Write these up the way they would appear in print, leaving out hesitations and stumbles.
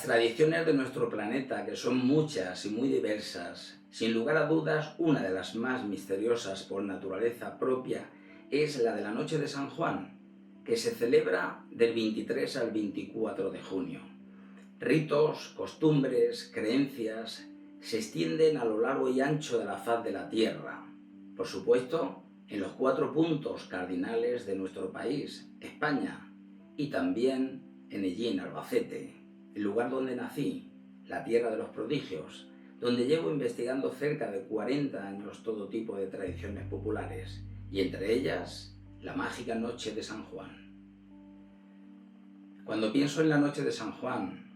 tradiciones de nuestro planeta, que son muchas y muy diversas, sin lugar a dudas, una de las más misteriosas por naturaleza propia es la de la Noche de San Juan, que se celebra del 23 al 24 de junio. Ritos, costumbres, creencias se extienden a lo largo y ancho de la faz de la Tierra. Por supuesto, en los 4 puntos cardinales de nuestro país, España, y también en Ellín, Albacete, el lugar donde nací, la tierra de los prodigios, donde llevo investigando cerca de 40 años todo tipo de tradiciones populares, y entre ellas, la mágica Noche de San Juan. Cuando pienso en la Noche de San Juan,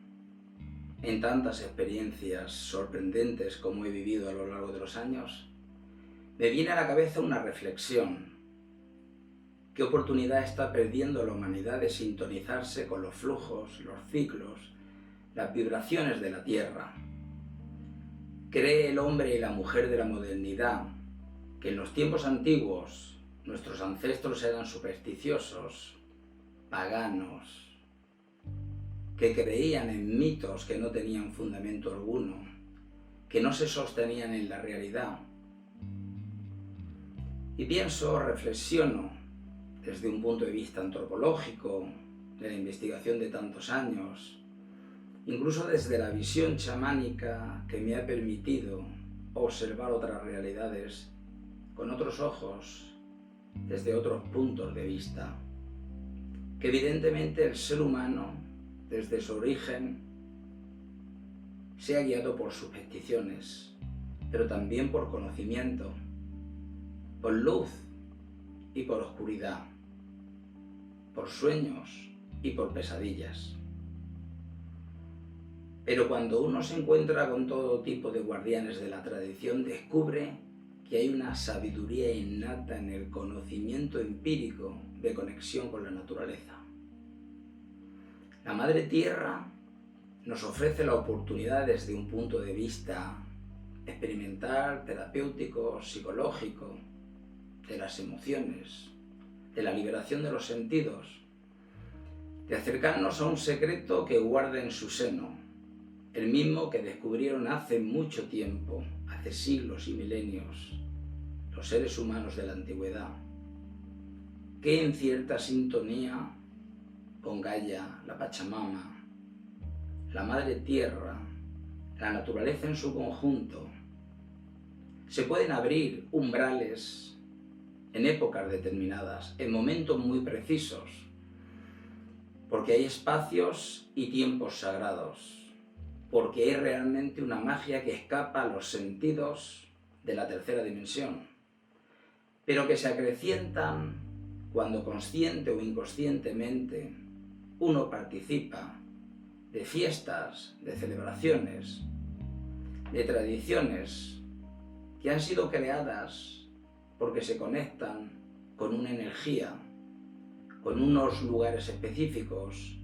en tantas experiencias sorprendentes como he vivido a lo largo de los años, me viene a la cabeza una reflexión. ¿Qué oportunidad está perdiendo la humanidad de sintonizarse con los flujos, los ciclos, las vibraciones de la Tierra? ¿Cree el hombre y la mujer de la modernidad que en los tiempos antiguos nuestros ancestros eran supersticiosos, paganos, que creían en mitos que no tenían fundamento alguno, que no se sostenían en la realidad? Y pienso, reflexiono, desde un punto de vista antropológico, de la investigación de tantos años, incluso desde la visión chamánica que me ha permitido observar otras realidades con otros ojos, desde otros puntos de vista, que evidentemente el ser humano, desde su origen, se ha guiado por supersticiones, pero también por conocimiento, por luz y por oscuridad, por sueños y por pesadillas. Pero cuando uno se encuentra con todo tipo de guardianes de la tradición, descubre que hay una sabiduría innata en el conocimiento empírico de conexión con la naturaleza. La Madre Tierra nos ofrece la oportunidad desde un punto de vista experimental, terapéutico, psicológico, de las emociones, de la liberación de los sentidos, de acercarnos a un secreto que guarda en su seno, el mismo que descubrieron hace mucho tiempo, hace siglos y milenios, los seres humanos de la antigüedad, que en cierta sintonía con Gaia, la Pachamama, la Madre Tierra, la naturaleza en su conjunto, se pueden abrir umbrales en épocas determinadas, en momentos muy precisos, porque hay espacios y tiempos sagrados, porque hay realmente una magia que escapa a los sentidos de la tercera dimensión, pero que se acrecientan cuando consciente o inconscientemente uno participa de fiestas, de celebraciones, de tradiciones que han sido creadas porque se conectan con una energía, con unos lugares específicos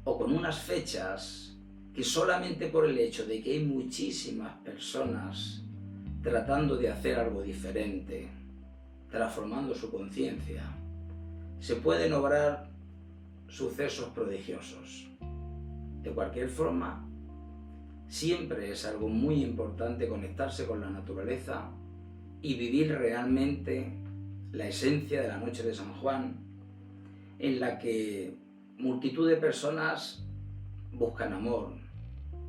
o con unas fechas que solamente por el hecho de que hay muchísimas personas tratando de hacer algo diferente, transformando su conciencia, se pueden obrar sucesos prodigiosos. De cualquier forma, siempre es algo muy importante conectarse con la naturaleza y vivir realmente la esencia de la Noche de San Juan, en la que multitud de personas buscan amor,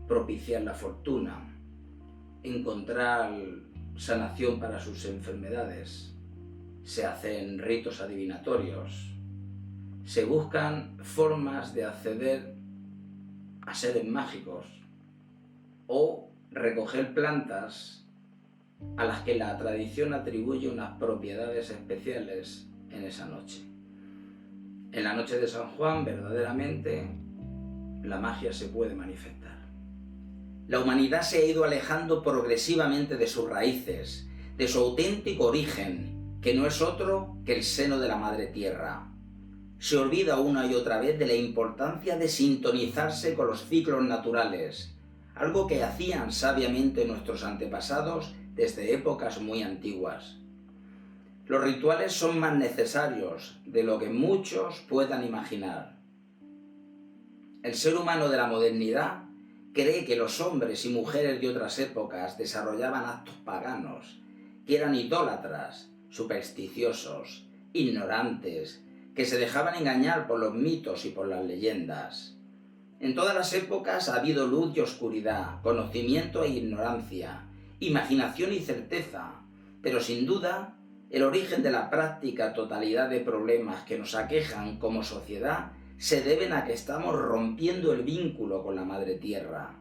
propiciar la fortuna, encontrar sanación para sus enfermedades, se hacen ritos adivinatorios, se buscan formas de acceder a seres mágicos o recoger plantas a las que la tradición atribuye unas propiedades especiales en esa noche. En la Noche de San Juan, verdaderamente, la magia se puede manifestar. La humanidad se ha ido alejando progresivamente de sus raíces, de su auténtico origen, que no es otro que el seno de la Madre Tierra. Se olvida una y otra vez de la importancia de sintonizarse con los ciclos naturales, algo que hacían sabiamente nuestros antepasados desde épocas muy antiguas. Los rituales son más necesarios de lo que muchos puedan imaginar. El ser humano de la modernidad cree que los hombres y mujeres de otras épocas desarrollaban actos paganos, que eran idólatras, supersticiosos, ignorantes, que se dejaban engañar por los mitos y por las leyendas. En todas las épocas ha habido luz y oscuridad, conocimiento e ignorancia, imaginación y certeza, pero sin duda, el origen de la práctica totalidad de problemas que nos aquejan como sociedad se deben a que estamos rompiendo el vínculo con la Madre Tierra,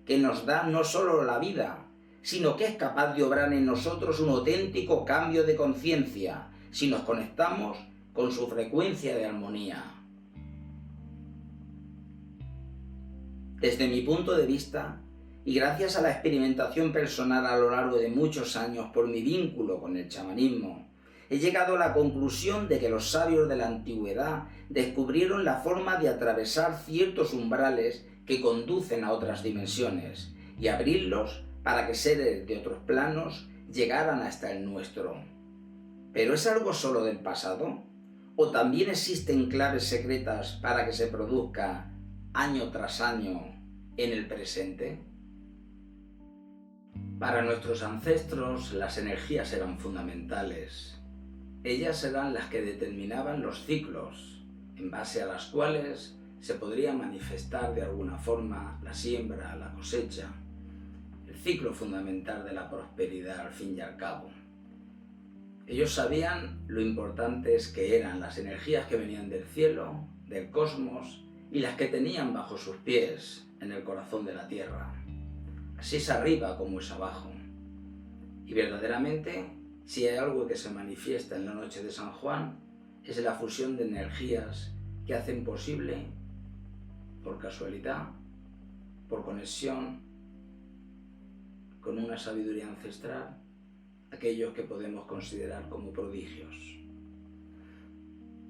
que nos da no solo la vida, sino que es capaz de obrar en nosotros un auténtico cambio de conciencia si nos conectamos con su frecuencia de armonía. Desde mi punto de vista, y gracias a la experimentación personal a lo largo de muchos años por mi vínculo con el chamanismo, he llegado a la conclusión de que los sabios de la antigüedad descubrieron la forma de atravesar ciertos umbrales que conducen a otras dimensiones y abrirlos para que seres de otros planos llegaran hasta el nuestro. ¿Pero es algo solo del pasado? ¿O también existen claves secretas para que se produzca año tras año en el presente? Para nuestros ancestros las energías eran fundamentales. Ellas eran las que determinaban los ciclos, en base a las cuales se podría manifestar de alguna forma la siembra, la cosecha, el ciclo fundamental de la prosperidad al fin y al cabo. Ellos sabían lo importantes que eran las energías que venían del cielo, del cosmos, y las que tenían bajo sus pies, en el corazón de la tierra. Así es arriba como es abajo. Y verdaderamente, si hay algo que se manifiesta en la noche de San Juan, es la fusión de energías que hacen posible, por casualidad, por conexión con una sabiduría ancestral, aquellos que podemos considerar como prodigios.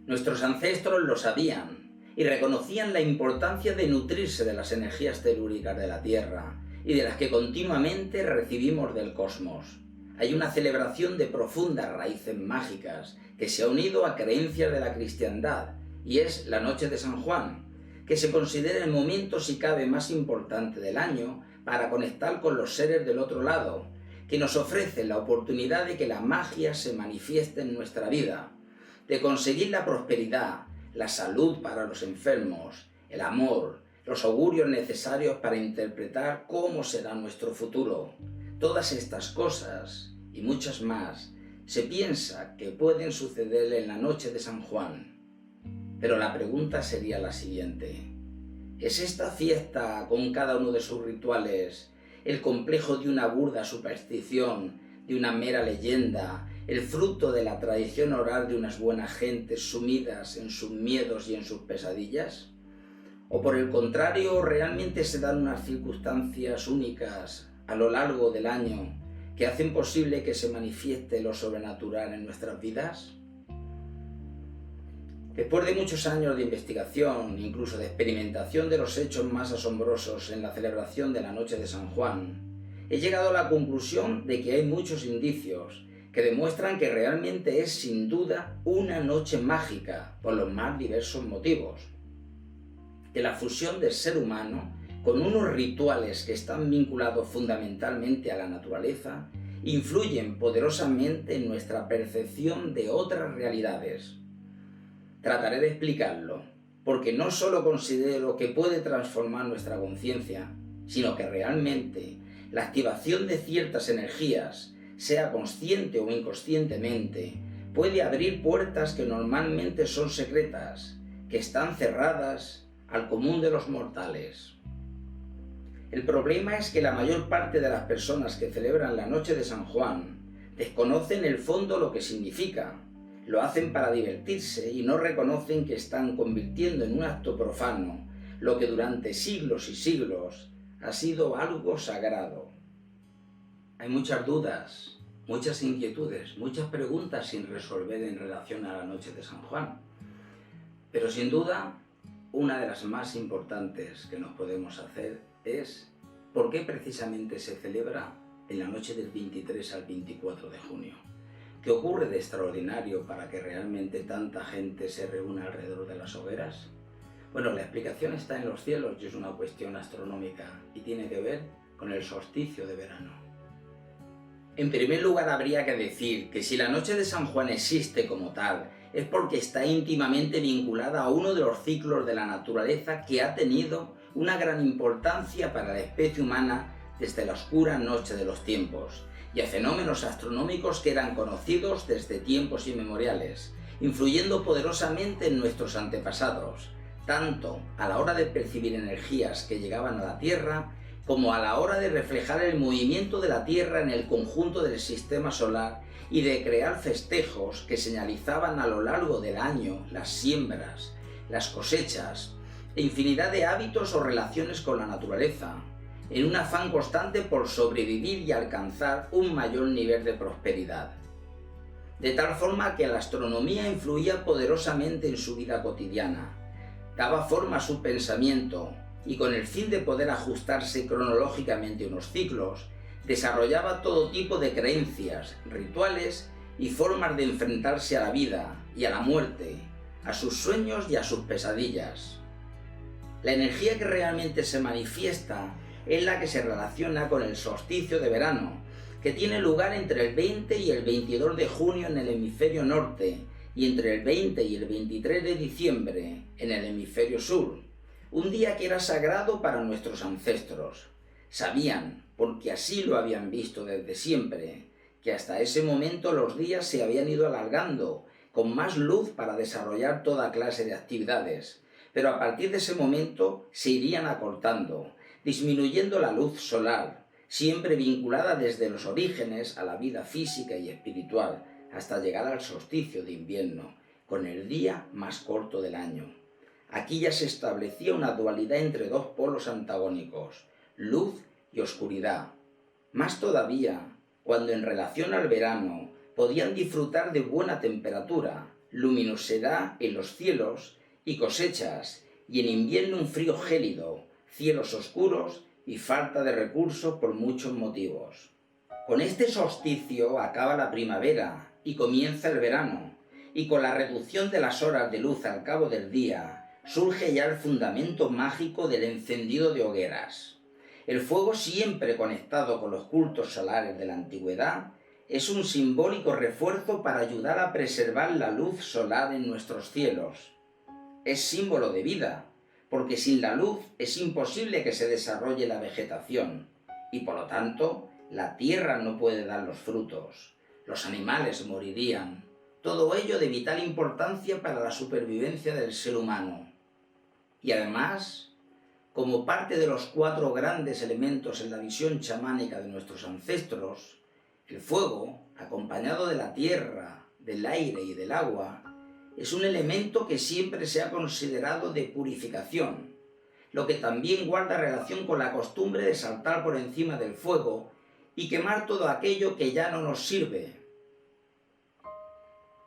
Nuestros ancestros lo sabían y reconocían la importancia de nutrirse de las energías telúricas de la Tierra y de las que continuamente recibimos del cosmos. Hay una celebración de profundas raíces mágicas que se ha unido a creencias de la cristiandad y es la noche de San Juan, que se considera el momento si cabe más importante del año para conectar con los seres del otro lado, que nos ofrece la oportunidad de que la magia se manifieste en nuestra vida, de conseguir la prosperidad, la salud para los enfermos, el amor, los augurios necesarios para interpretar cómo será nuestro futuro. Todas estas cosas, y muchas más, se piensa que pueden suceder en la noche de San Juan. Pero la pregunta sería la siguiente: ¿es esta fiesta, con cada uno de sus rituales, el complejo de una burda superstición, de una mera leyenda, el fruto de la tradición oral de unas buenas gentes sumidas en sus miedos y en sus pesadillas? ¿O por el contrario, realmente se dan unas circunstancias únicas a lo largo del año que hacen posible que se manifieste lo sobrenatural en nuestras vidas? Después de muchos años de investigación, incluso de experimentación de los hechos más asombrosos en la celebración de la noche de San Juan, he llegado a la conclusión de que hay muchos indicios que demuestran que realmente es sin duda una noche mágica por los más diversos motivos. Que la fusión del ser humano con unos rituales que están vinculados fundamentalmente a la naturaleza influyen poderosamente en nuestra percepción de otras realidades. Trataré de explicarlo, porque no solo considero que puede transformar nuestra conciencia, sino que realmente la activación de ciertas energías, sea consciente o inconscientemente, puede abrir puertas que normalmente son secretas, que están cerradas al común de los mortales. El problema es que la mayor parte de las personas que celebran la noche de San Juan desconocen el fondo lo que significa. Lo hacen para divertirse y no reconocen que están convirtiendo en un acto profano lo que durante siglos y siglos ha sido algo sagrado. Hay muchas dudas, muchas inquietudes, muchas preguntas sin resolver en relación a la noche de San Juan. Pero sin duda, una de las más importantes que nos podemos hacer es ¿por qué precisamente se celebra en la noche del 23 al 24 de junio? ¿Qué ocurre de extraordinario para que realmente tanta gente se reúna alrededor de las hogueras? Bueno, la explicación está en los cielos y es una cuestión astronómica y tiene que ver con el solsticio de verano. En primer lugar, habría que decir que si la noche de San Juan existe como tal, es porque está íntimamente vinculada a uno de los ciclos de la naturaleza que ha tenido una gran importancia para la especie humana desde la oscura noche de los tiempos, y a fenómenos astronómicos que eran conocidos desde tiempos inmemoriales, influyendo poderosamente en nuestros antepasados, tanto a la hora de percibir energías que llegaban a la Tierra, como a la hora de reflejar el movimiento de la Tierra en el conjunto del sistema solar y de crear festejos que señalizaban a lo largo del año las siembras, las cosechas e infinidad de hábitos o relaciones con la naturaleza, en un afán constante por sobrevivir y alcanzar un mayor nivel de prosperidad. De tal forma que la astronomía influía poderosamente en su vida cotidiana, daba forma a su pensamiento y con el fin de poder ajustarse cronológicamente a unos ciclos, desarrollaba todo tipo de creencias, rituales y formas de enfrentarse a la vida y a la muerte, a sus sueños y a sus pesadillas. La energía que realmente se manifiesta es la que se relaciona con el solsticio de verano, que tiene lugar entre el 20 y el 22 de junio en el hemisferio norte y entre el 20 y el 23 de diciembre en el hemisferio sur, un día que era sagrado para nuestros ancestros. Sabían, porque así lo habían visto desde siempre, que hasta ese momento los días se habían ido alargando, con más luz para desarrollar toda clase de actividades, pero a partir de ese momento se irían acortando, disminuyendo la luz solar, siempre vinculada desde los orígenes a la vida física y espiritual, hasta llegar al solsticio de invierno, con el día más corto del año. Aquí ya se establecía una dualidad entre dos polos antagónicos, luz y oscuridad. Más todavía, cuando en relación al verano podían disfrutar de buena temperatura, luminosidad en los cielos y cosechas, y en invierno un frío gélido, cielos oscuros y falta de recursos por muchos motivos. Con este solsticio acaba la primavera y comienza el verano, y con la reducción de las horas de luz al cabo del día, surge ya el fundamento mágico del encendido de hogueras. El fuego, siempre conectado con los cultos solares de la antigüedad, es un simbólico refuerzo para ayudar a preservar la luz solar en nuestros cielos. Es símbolo de vida, porque sin la luz es imposible que se desarrolle la vegetación, y por lo tanto la tierra no puede dar los frutos, los animales morirían, todo ello de vital importancia para la supervivencia del ser humano. Y además, como parte de los 4 grandes elementos en la visión chamánica de nuestros ancestros, el fuego, acompañado de la tierra, del aire y del agua, es un elemento que siempre se ha considerado de purificación, lo que también guarda relación con la costumbre de saltar por encima del fuego y quemar todo aquello que ya no nos sirve,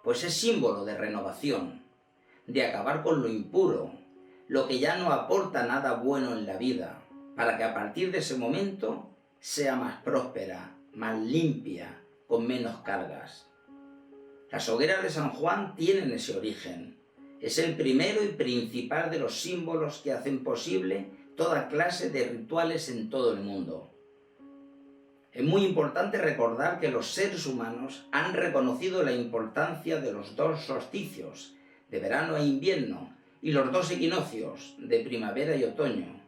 pues es símbolo de renovación, de acabar con lo impuro, lo que ya no aporta nada bueno en la vida, para que a partir de ese momento sea más próspera, más limpia, con menos cargas. Las hogueras de San Juan tienen ese origen. Es el primero y principal de los símbolos que hacen posible toda clase de rituales en todo el mundo. Es muy importante recordar que los seres humanos han reconocido la importancia de los 2 solsticios, de verano e invierno, y los 2 equinoccios, de primavera y otoño,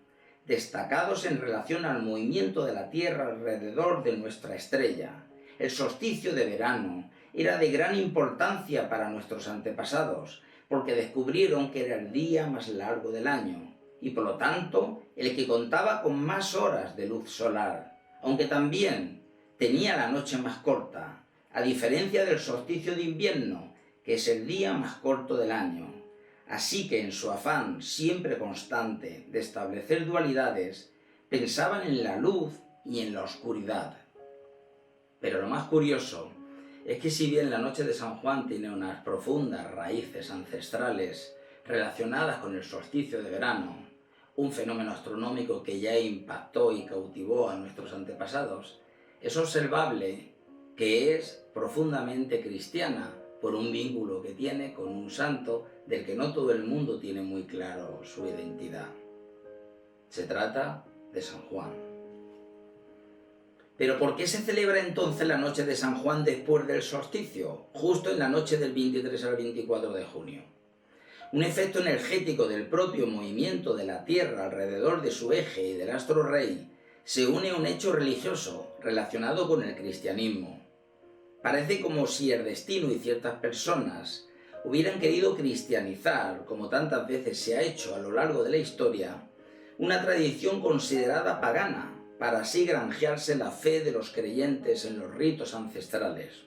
destacados en relación al movimiento de la Tierra alrededor de nuestra estrella. El solsticio de verano era de gran importancia para nuestros antepasados, porque descubrieron que era el día más largo del año, y por lo tanto el que contaba con más horas de luz solar, aunque también tenía la noche más corta, a diferencia del solsticio de invierno, que es el día más corto del año. Así que en su afán siempre constante de establecer dualidades, pensaban en la luz y en la oscuridad. Pero lo más curioso es que si bien la noche de San Juan tiene unas profundas raíces ancestrales relacionadas con el solsticio de verano, un fenómeno astronómico que ya impactó y cautivó a nuestros antepasados, es observable que es profundamente cristiana, por un vínculo que tiene con un santo del que no todo el mundo tiene muy claro su identidad. Se trata de San Juan. ¿Pero por qué se celebra entonces la noche de San Juan después del solsticio, justo en la noche del 23 al 24 de junio? Un efecto energético del propio movimiento de la Tierra alrededor de su eje y del astro rey se une a un hecho religioso relacionado con el cristianismo. Parece como si el destino y ciertas personas hubieran querido cristianizar, como tantas veces se ha hecho a lo largo de la historia, una tradición considerada pagana, para así granjearse la fe de los creyentes en los ritos ancestrales.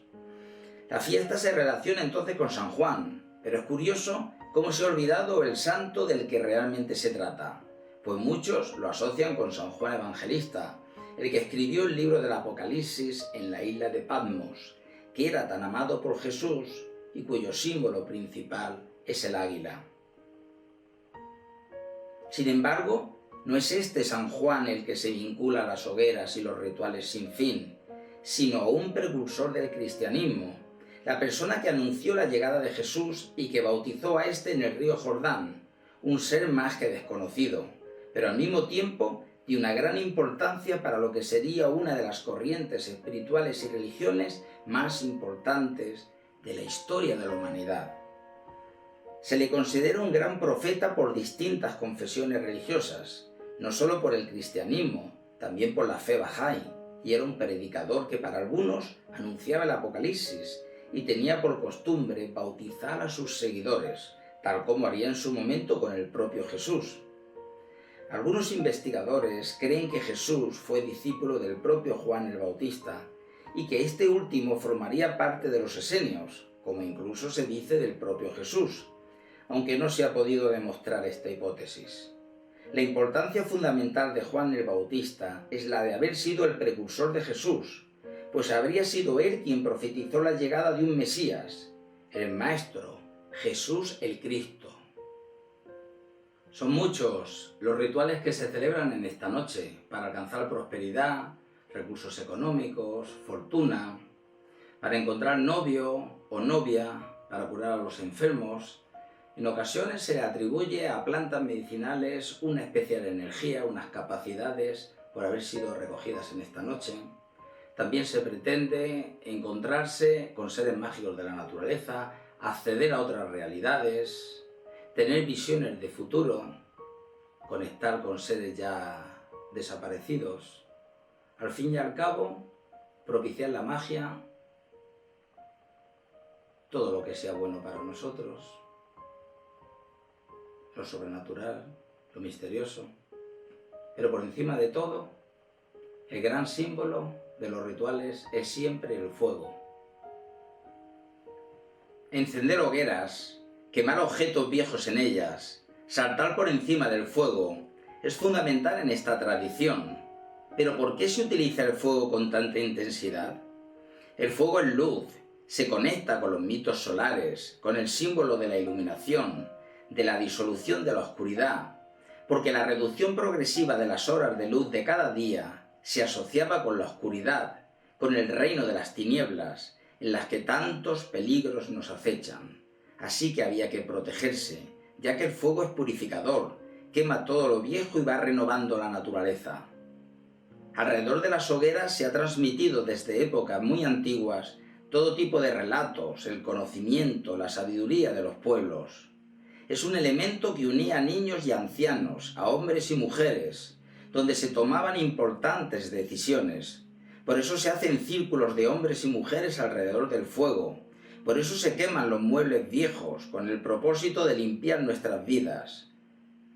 La fiesta se relaciona entonces con San Juan, pero es curioso cómo se ha olvidado el santo del que realmente se trata, pues muchos lo asocian con San Juan Evangelista, el que escribió el libro del Apocalipsis en la isla de Patmos, que era tan amado por Jesús y cuyo símbolo principal es el águila. Sin embargo, no es este San Juan el que se vincula a las hogueras y los rituales sin fin, sino un precursor del cristianismo, la persona que anunció la llegada de Jesús y que bautizó a éste en el río Jordán, un ser más que desconocido, pero al mismo tiempo de una gran importancia para lo que sería una de las corrientes espirituales y religiones más importantes de la historia de la humanidad. Se le considera un gran profeta por distintas confesiones religiosas, no solo por el cristianismo, también por la fe Bahá'í, y era un predicador que para algunos anunciaba el Apocalipsis y tenía por costumbre bautizar a sus seguidores, tal como haría en su momento con el propio Jesús. Algunos investigadores creen que Jesús fue discípulo del propio Juan el Bautista y que este último formaría parte de los esenios, como incluso se dice del propio Jesús, aunque no se ha podido demostrar esta hipótesis. La importancia fundamental de Juan el Bautista es la de haber sido el precursor de Jesús, pues habría sido él quien profetizó la llegada de un Mesías, el Maestro, Jesús el Cristo. Son muchos los rituales que se celebran en esta noche para alcanzar prosperidad, recursos económicos, fortuna, para encontrar novio o novia, para curar a los enfermos. En ocasiones se le atribuye a plantas medicinales una especial energía, unas capacidades por haber sido recogidas en esta noche. También se pretende encontrarse con seres mágicos de la naturaleza, acceder a otras realidades, tener visiones de futuro, conectar con seres ya desaparecidos. Al fin y al cabo, propiciar la magia, todo lo que sea bueno para nosotros, lo sobrenatural, lo misterioso, pero por encima de todo, el gran símbolo de los rituales es siempre el fuego. Encender hogueras, quemar objetos viejos en ellas, saltar por encima del fuego, es fundamental en esta tradición. Pero ¿por qué se utiliza el fuego con tanta intensidad? El fuego es luz, se conecta con los mitos solares, con el símbolo de la iluminación, de la disolución de la oscuridad, porque la reducción progresiva de las horas de luz de cada día se asociaba con la oscuridad, con el reino de las tinieblas, en las que tantos peligros nos acechan. Así que había que protegerse, ya que el fuego es purificador, quema todo lo viejo y va renovando la naturaleza. Alrededor de las hogueras se ha transmitido desde épocas muy antiguas todo tipo de relatos, el conocimiento, la sabiduría de los pueblos. Es un elemento que unía a niños y ancianos, a hombres y mujeres, donde se tomaban importantes decisiones. Por eso se hacen círculos de hombres y mujeres alrededor del fuego. Por eso se queman los muebles viejos, con el propósito de limpiar nuestras vidas.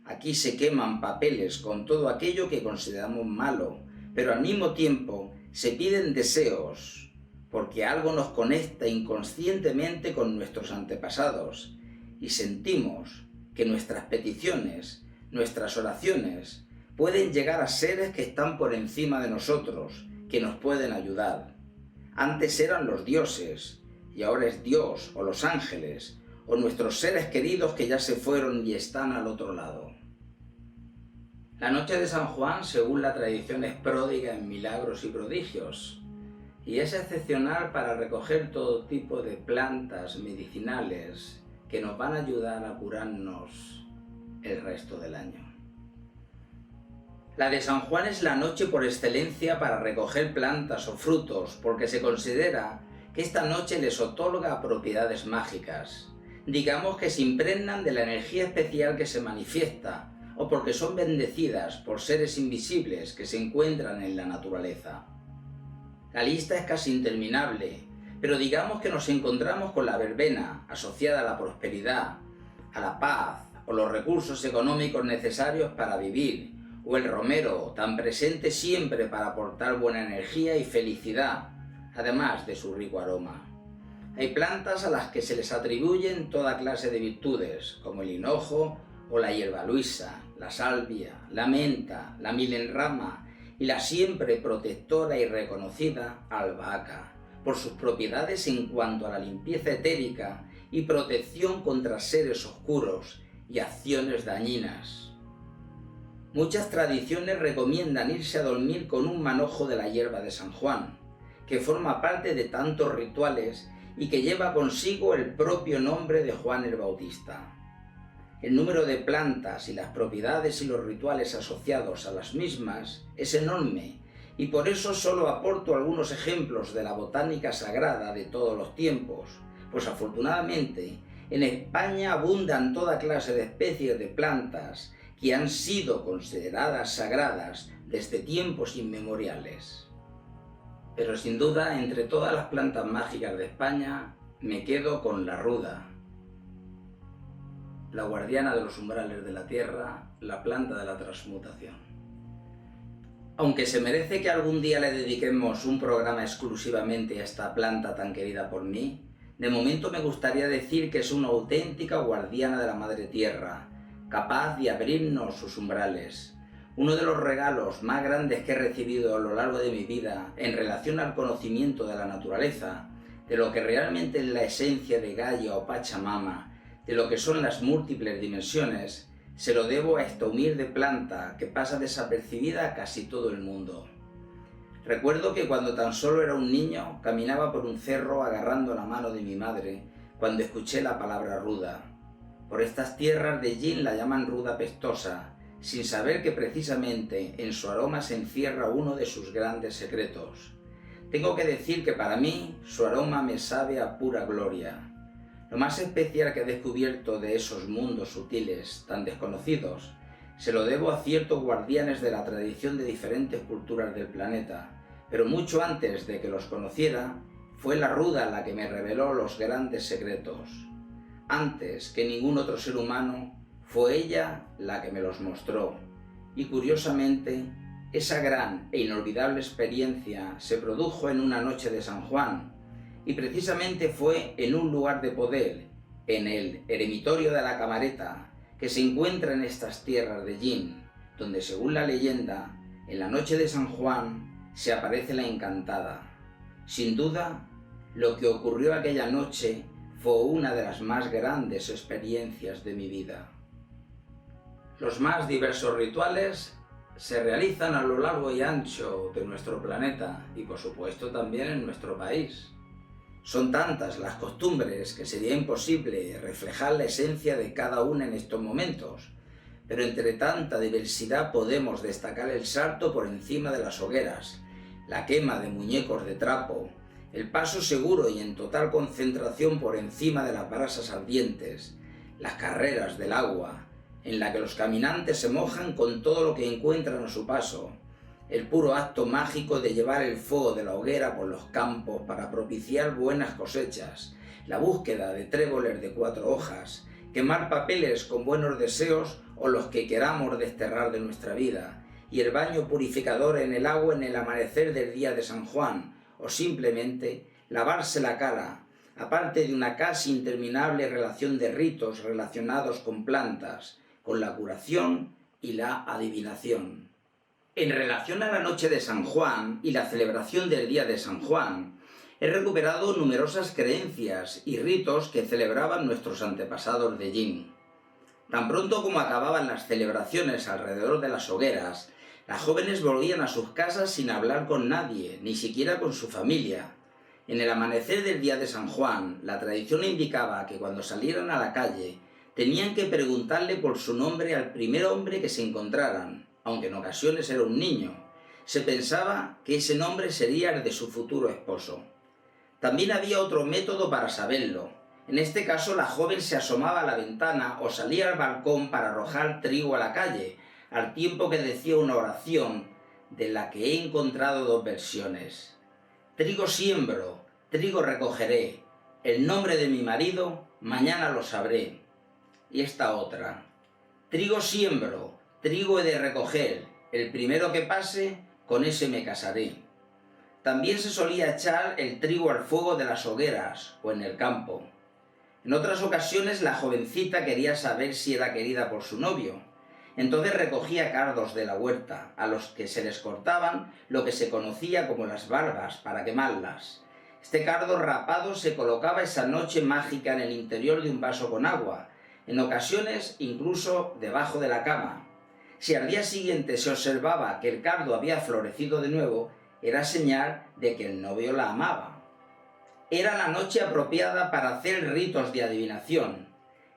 Aquí se queman papeles con todo aquello que consideramos malo, pero al mismo tiempo se piden deseos, porque algo nos conecta inconscientemente con nuestros antepasados, y sentimos que nuestras peticiones, nuestras oraciones, pueden llegar a seres que están por encima de nosotros, que nos pueden ayudar. Antes eran los dioses, y ahora es Dios, o los ángeles, o nuestros seres queridos que ya se fueron y están al otro lado. La noche de San Juan, según la tradición, es pródiga en milagros y prodigios, y es excepcional para recoger todo tipo de plantas medicinales que nos van a ayudar a curarnos el resto del año. La de San Juan es la noche por excelencia para recoger plantas o frutos, porque se considera que esta noche les otorga propiedades mágicas. Digamos que se impregnan de la energía especial que se manifiesta, o porque son bendecidas por seres invisibles que se encuentran en la naturaleza. La lista es casi interminable, pero digamos que nos encontramos con la verbena, asociada a la prosperidad, a la paz o los recursos económicos necesarios para vivir, o el romero, tan presente siempre para aportar buena energía y felicidad, además de su rico aroma. Hay plantas a las que se les atribuyen toda clase de virtudes, como el hinojo o la hierbaluisa, la salvia, la menta, la milenrama y la siempre protectora y reconocida albahaca, por sus propiedades en cuanto a la limpieza etérica y protección contra seres oscuros y acciones dañinas. Muchas tradiciones recomiendan irse a dormir con un manojo de la hierba de San Juan, que forma parte de tantos rituales y que lleva consigo el propio nombre de Juan el Bautista. El número de plantas y las propiedades y los rituales asociados a las mismas es enorme, y por eso solo aporto algunos ejemplos de la botánica sagrada de todos los tiempos, pues afortunadamente en España abundan toda clase de especies de plantas que han sido consideradas sagradas desde tiempos inmemoriales. Pero sin duda, entre todas las plantas mágicas de España, me quedo con la ruda, la guardiana de los umbrales de la tierra, la planta de la transmutación. Aunque se merece que algún día le dediquemos un programa exclusivamente a esta planta tan querida por mí, de momento me gustaría decir que es una auténtica guardiana de la madre tierra, capaz de abrirnos sus umbrales. Uno de los regalos más grandes que he recibido a lo largo de mi vida en relación al conocimiento de la naturaleza, de lo que realmente es la esencia de Gaia o Pachamama, de lo que son las múltiples dimensiones, se lo debo a esta humilde planta que pasa desapercibida a casi todo el mundo. Recuerdo que cuando tan solo era un niño, caminaba por un cerro agarrando la mano de mi madre cuando escuché la palabra ruda. Por estas tierras de Yin la llaman ruda pestosa, sin saber que precisamente en su aroma se encierra uno de sus grandes secretos. Tengo que decir que para mí su aroma me sabe a pura gloria. Lo más especial que he descubierto de esos mundos sutiles tan desconocidos se lo debo a ciertos guardianes de la tradición de diferentes culturas del planeta, pero mucho antes de que los conociera, fue la ruda la que me reveló los grandes secretos. Antes que ningún otro ser humano, fue ella la que me los mostró. Y curiosamente, esa gran e inolvidable experiencia se produjo en una noche de San Juan, y precisamente fue en un lugar de poder, en el eremitorio de la Camareta, que se encuentra en estas tierras de Yin, donde según la leyenda, en la noche de San Juan se aparece la Encantada. Sin duda, lo que ocurrió aquella noche fue una de las más grandes experiencias de mi vida. Los más diversos rituales se realizan a lo largo y ancho de nuestro planeta y por supuesto también en nuestro país. Son tantas las costumbres que sería imposible reflejar la esencia de cada una en estos momentos, pero entre tanta diversidad podemos destacar el salto por encima de las hogueras, la quema de muñecos de trapo, el paso seguro y en total concentración por encima de las brasas ardientes, las carreras del agua, en la que los caminantes se mojan con todo lo que encuentran a su paso, el puro acto mágico de llevar el fuego de la hoguera por los campos para propiciar buenas cosechas, la búsqueda de tréboles de 4 hojas, quemar papeles con buenos deseos o los que queramos desterrar de nuestra vida, y el baño purificador en el agua en el amanecer del día de San Juan, o simplemente lavarse la cara, aparte de una casi interminable relación de ritos relacionados con plantas, con la curación y la adivinación. En relación a la noche de San Juan y la celebración del día de San Juan, he recuperado numerosas creencias y ritos que celebraban nuestros antepasados de Yin. Tan pronto como acababan las celebraciones alrededor de las hogueras, Las jóvenes volvían a sus casas sin hablar con nadie, ni siquiera con su familia. En el amanecer del día de San Juan, la tradición indicaba que cuando salieran a la calle, tenían que preguntarle por su nombre al primer hombre que se encontraran, aunque en ocasiones era un niño. Se pensaba que ese nombre sería el de su futuro esposo. También había otro método para saberlo. En este caso, la joven se asomaba a la ventana o salía al balcón para arrojar trigo a la calle, al tiempo que decía una oración de la que he encontrado dos versiones. Trigo siembro, trigo recogeré, el nombre de mi marido mañana lo sabré. Y esta otra. Trigo siembro, trigo he de recoger, el primero que pase, con ese me casaré. También se solía echar el trigo al fuego de las hogueras o en el campo. En otras ocasiones la jovencita quería saber si era querida por su novio. Entonces recogía cardos de la huerta, a los que se les cortaban lo que se conocía como las barbas para quemarlas. Este cardo rapado se colocaba esa noche mágica en el interior de un vaso con agua, en ocasiones incluso debajo de la cama. Si al día siguiente se observaba que el cardo había florecido de nuevo, era señal de que el novio la amaba. Era la noche apropiada para hacer ritos de adivinación.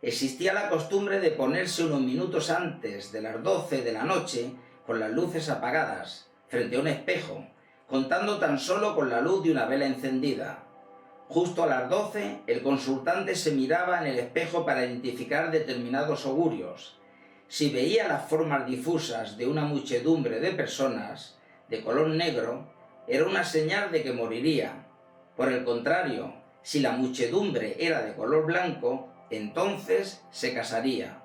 Existía la costumbre de ponerse unos minutos antes de las 12 de la noche, con las luces apagadas, frente a un espejo, contando tan solo con la luz de una vela encendida. Justo a las 12, el consultante se miraba en el espejo para identificar determinados augurios. Si veía las formas difusas de una muchedumbre de personas, de color negro, era una señal de que moriría. Por el contrario, si la muchedumbre era de color blanco, entonces se casaría.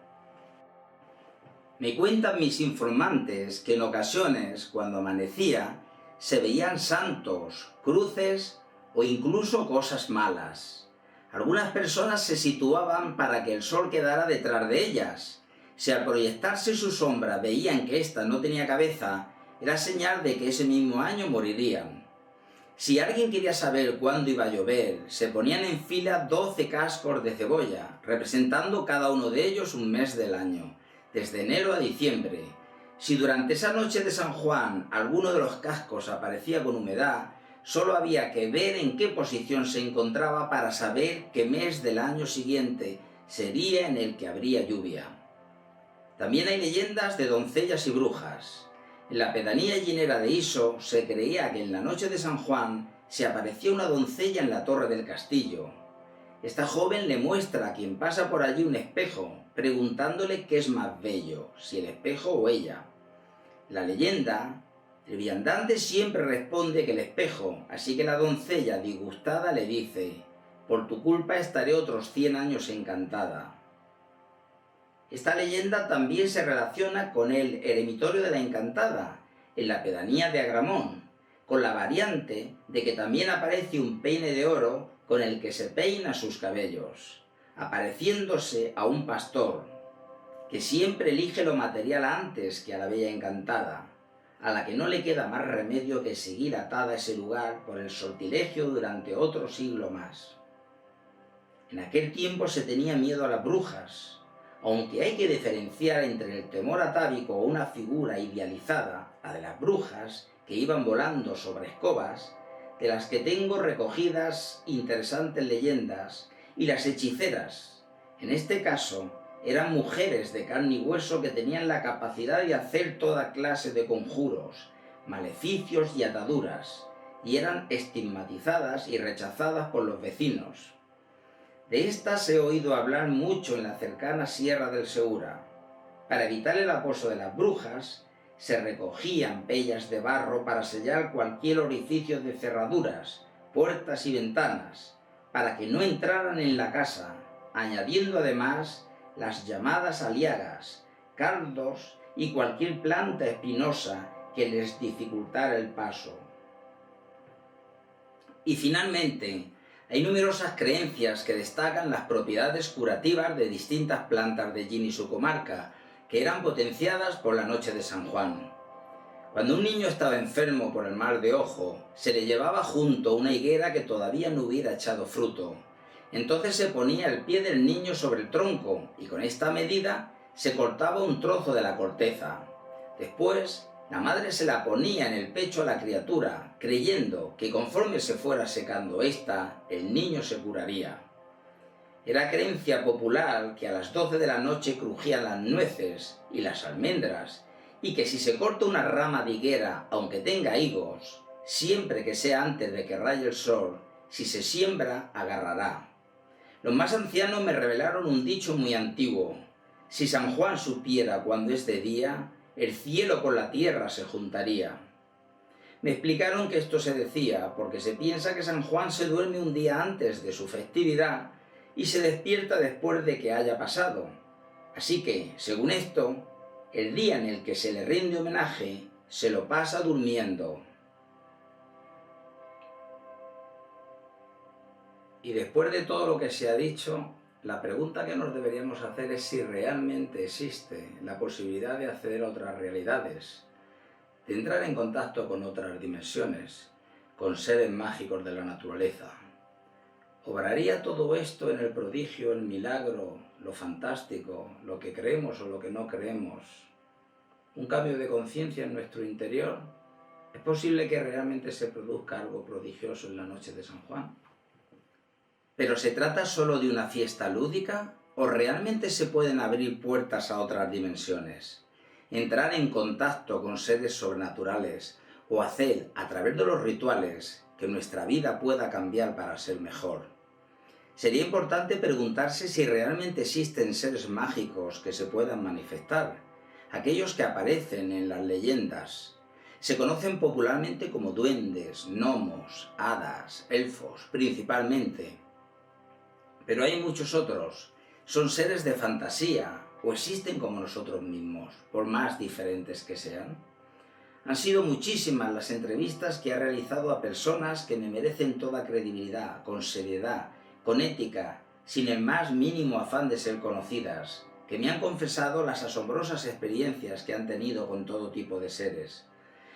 Me cuentan mis informantes que en ocasiones, cuando amanecía, se veían santos, cruces o incluso cosas malas. Algunas personas se situaban para que el sol quedara detrás de ellas. Si al proyectarse su sombra veían que ésta no tenía cabeza, era señal de que ese mismo año morirían. Si alguien quería saber cuándo iba a llover, se ponían en fila 12 cascos de cebolla, representando cada uno de ellos un mes del año, desde enero a diciembre. Si durante esa noche de San Juan alguno de los cascos aparecía con humedad, solo había que ver en qué posición se encontraba para saber qué mes del año siguiente sería en el que habría lluvia. También hay leyendas de doncellas y brujas. En la pedanía llinera de Iso se creía que en la noche de San Juan se aparecía una doncella en la torre del castillo. Esta joven le muestra a quien pasa por allí un espejo, preguntándole qué es más bello, si el espejo o ella. La leyenda, el viandante siempre responde que el espejo, así que la doncella, disgustada, le dice: «Por tu culpa estaré otros 100 años encantada». Esta leyenda también se relaciona con el eremitorio de la Encantada, en la pedanía de Agramón, con la variante de que también aparece un peine de oro con el que se peina sus cabellos, apareciéndose a un pastor, que siempre elige lo material antes que a la bella encantada, a la que no le queda más remedio que seguir atada a ese lugar por el sortilegio durante otro siglo más. En aquel tiempo se tenía miedo a las brujas, aunque hay que diferenciar entre el temor atávico o una figura idealizada, la de las brujas, que iban volando sobre escobas, de las que tengo recogidas interesantes leyendas, y las hechiceras. En este caso, eran mujeres de carne y hueso que tenían la capacidad de hacer toda clase de conjuros, maleficios y ataduras, y eran estigmatizadas y rechazadas por los vecinos. De estas he oído hablar mucho en la cercana Sierra del Segura. Para evitar el acoso de las brujas, se recogían pellas de barro para sellar cualquier orificio de cerraduras, puertas y ventanas, para que no entraran en la casa, añadiendo además las llamadas aliagas, cardos y cualquier planta espinosa que les dificultara el paso. Y finalmente, hay numerosas creencias que destacan las propiedades curativas de distintas plantas de Jin y su comarca, que eran potenciadas por la noche de San Juan. Cuando un niño estaba enfermo por el mal de ojo, se le llevaba junto a una higuera que todavía no hubiera echado fruto. Entonces se ponía el pie del niño sobre el tronco y con esta medida se cortaba un trozo de la corteza. Después La madre se la ponía en el pecho a la criatura, creyendo que conforme se fuera secando ésta, el niño se curaría. Era creencia popular que a las 12 de la noche crujían las nueces y las almendras, y que si se corta una rama de higuera, aunque tenga higos, siempre que sea antes de que raye el sol, si se siembra, agarrará. Los más ancianos me revelaron un dicho muy antiguo: si San Juan supiera cuando es de día, el cielo con la tierra se juntaría. Me explicaron que esto se decía porque se piensa que San Juan se duerme un día antes de su festividad y se despierta después de que haya pasado. Así que, según esto, el día en el que se le rinde homenaje, se lo pasa durmiendo. Y después de todo lo que se ha dicho, la pregunta que nos deberíamos hacer es si realmente existe la posibilidad de acceder a otras realidades, de entrar en contacto con otras dimensiones, con seres mágicos de la naturaleza. ¿Obraría todo esto en el prodigio, el milagro, lo fantástico, lo que creemos o lo que no creemos? ¿Un cambio de conciencia en nuestro interior? ¿Es posible que realmente se produzca algo prodigioso en la noche de San Juan? ¿Pero se trata solo de una fiesta lúdica o realmente se pueden abrir puertas a otras dimensiones? Entrar en contacto con seres sobrenaturales o hacer, a través de los rituales, que nuestra vida pueda cambiar para ser mejor. Sería importante preguntarse si realmente existen seres mágicos que se puedan manifestar, aquellos que aparecen en las leyendas. Se conocen popularmente como duendes, gnomos, hadas, elfos, principalmente. Pero hay muchos otros. Son seres de fantasía o existen como nosotros mismos, por más diferentes que sean. Han sido muchísimas las entrevistas que he realizado a personas que me merecen toda credibilidad, con seriedad, con ética, sin el más mínimo afán de ser conocidas, que me han confesado las asombrosas experiencias que han tenido con todo tipo de seres.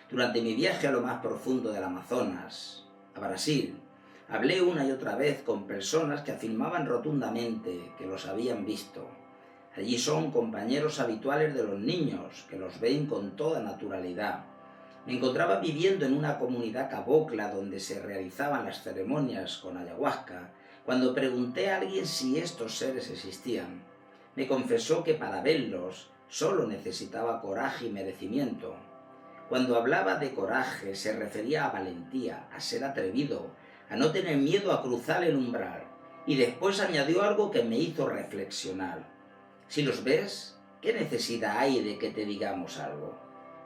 Durante mi viaje a lo más profundo del Amazonas, a Brasil, hablé una y otra vez con personas que afirmaban rotundamente que los habían visto. Allí son compañeros habituales de los niños, que los ven con toda naturalidad. Me encontraba viviendo en una comunidad cabocla donde se realizaban las ceremonias con ayahuasca, cuando pregunté a alguien si estos seres existían. Me confesó que para verlos solo necesitaba coraje y merecimiento. Cuando hablaba de coraje se refería a valentía, a ser atrevido, a no tener miedo a cruzar el umbral, y después añadió algo que me hizo reflexionar. Si los ves, ¿qué necesidad hay de que te digamos algo?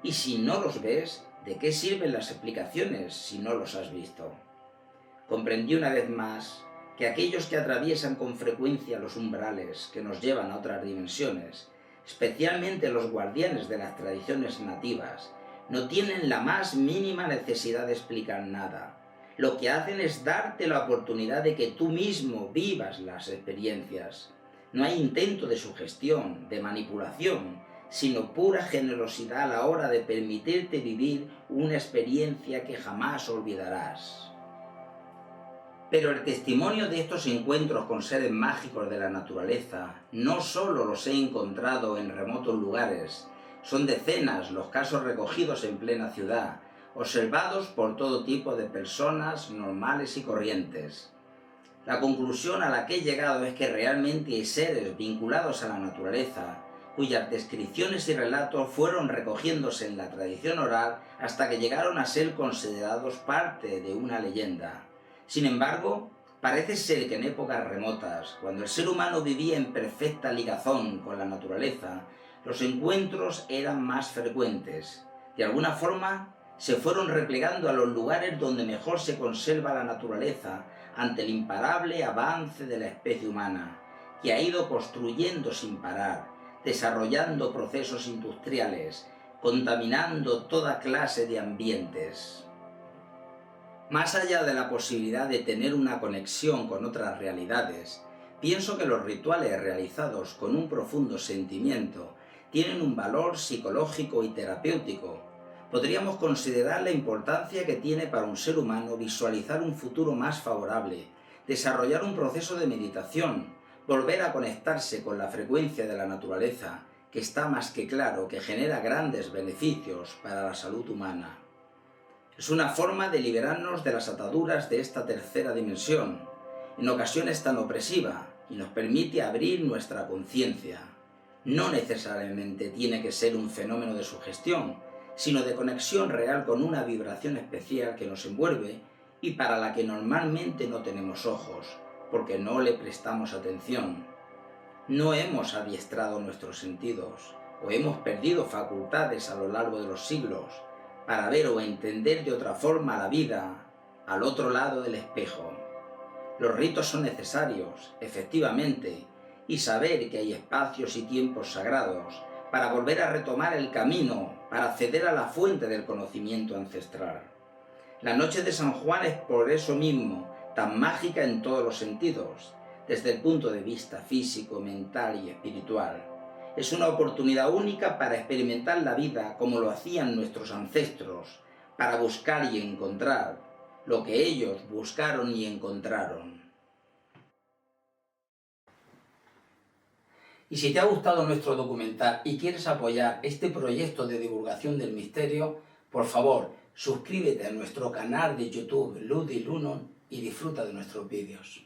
Y si no los ves, ¿de qué sirven las explicaciones si no los has visto? Comprendí una vez más que aquellos que atraviesan con frecuencia los umbrales que nos llevan a otras dimensiones, especialmente los guardianes de las tradiciones nativas, no tienen la más mínima necesidad de explicar nada. Lo que hacen es darte la oportunidad de que tú mismo vivas las experiencias. No hay intento de sugestión, de manipulación, sino pura generosidad a la hora de permitirte vivir una experiencia que jamás olvidarás. Pero el testimonio de estos encuentros con seres mágicos de la naturaleza no solo los he encontrado en remotos lugares, son decenas los casos recogidos en plena ciudad, observados por todo tipo de personas normales y corrientes. La conclusión a la que he llegado es que realmente hay seres vinculados a la naturaleza, cuyas descripciones y relatos fueron recogiéndose en la tradición oral hasta que llegaron a ser considerados parte de una leyenda. Sin embargo, parece ser que en épocas remotas, cuando el ser humano vivía en perfecta ligazón con la naturaleza, los encuentros eran más frecuentes. De alguna forma, se fueron replegando a los lugares donde mejor se conserva la naturaleza ante el imparable avance de la especie humana, que ha ido construyendo sin parar, desarrollando procesos industriales, contaminando toda clase de ambientes. Más allá de la posibilidad de tener una conexión con otras realidades, pienso que los rituales realizados con un profundo sentimiento tienen un valor psicológico y terapéutico. Podríamos considerar la importancia que tiene para un ser humano visualizar un futuro más favorable, desarrollar un proceso de meditación, volver a conectarse con la frecuencia de la naturaleza, que está más que claro que genera grandes beneficios para la salud humana. Es una forma de liberarnos de las ataduras de esta tercera dimensión, en ocasiones tan opresiva, y nos permite abrir nuestra conciencia. No necesariamente tiene que ser un fenómeno de sugestión, sino de conexión real con una vibración especial que nos envuelve y para la que normalmente no tenemos ojos, porque no le prestamos atención. No hemos adiestrado nuestros sentidos, o hemos perdido facultades a lo largo de los siglos, para ver o entender de otra forma la vida al otro lado del espejo. Los ritos son necesarios, efectivamente, y saber que hay espacios y tiempos sagrados para volver a retomar el camino, para acceder a la fuente del conocimiento ancestral. La noche de San Juan es por eso mismo tan mágica en todos los sentidos, desde el punto de vista físico, mental y espiritual. Es una oportunidad única para experimentar la vida como lo hacían nuestros ancestros, para buscar y encontrar lo que ellos buscaron y encontraron. Y si te ha gustado nuestro documental y quieres apoyar este proyecto de divulgación del misterio, por favor, suscríbete a nuestro canal de YouTube Ludi Lunon y disfruta de nuestros vídeos.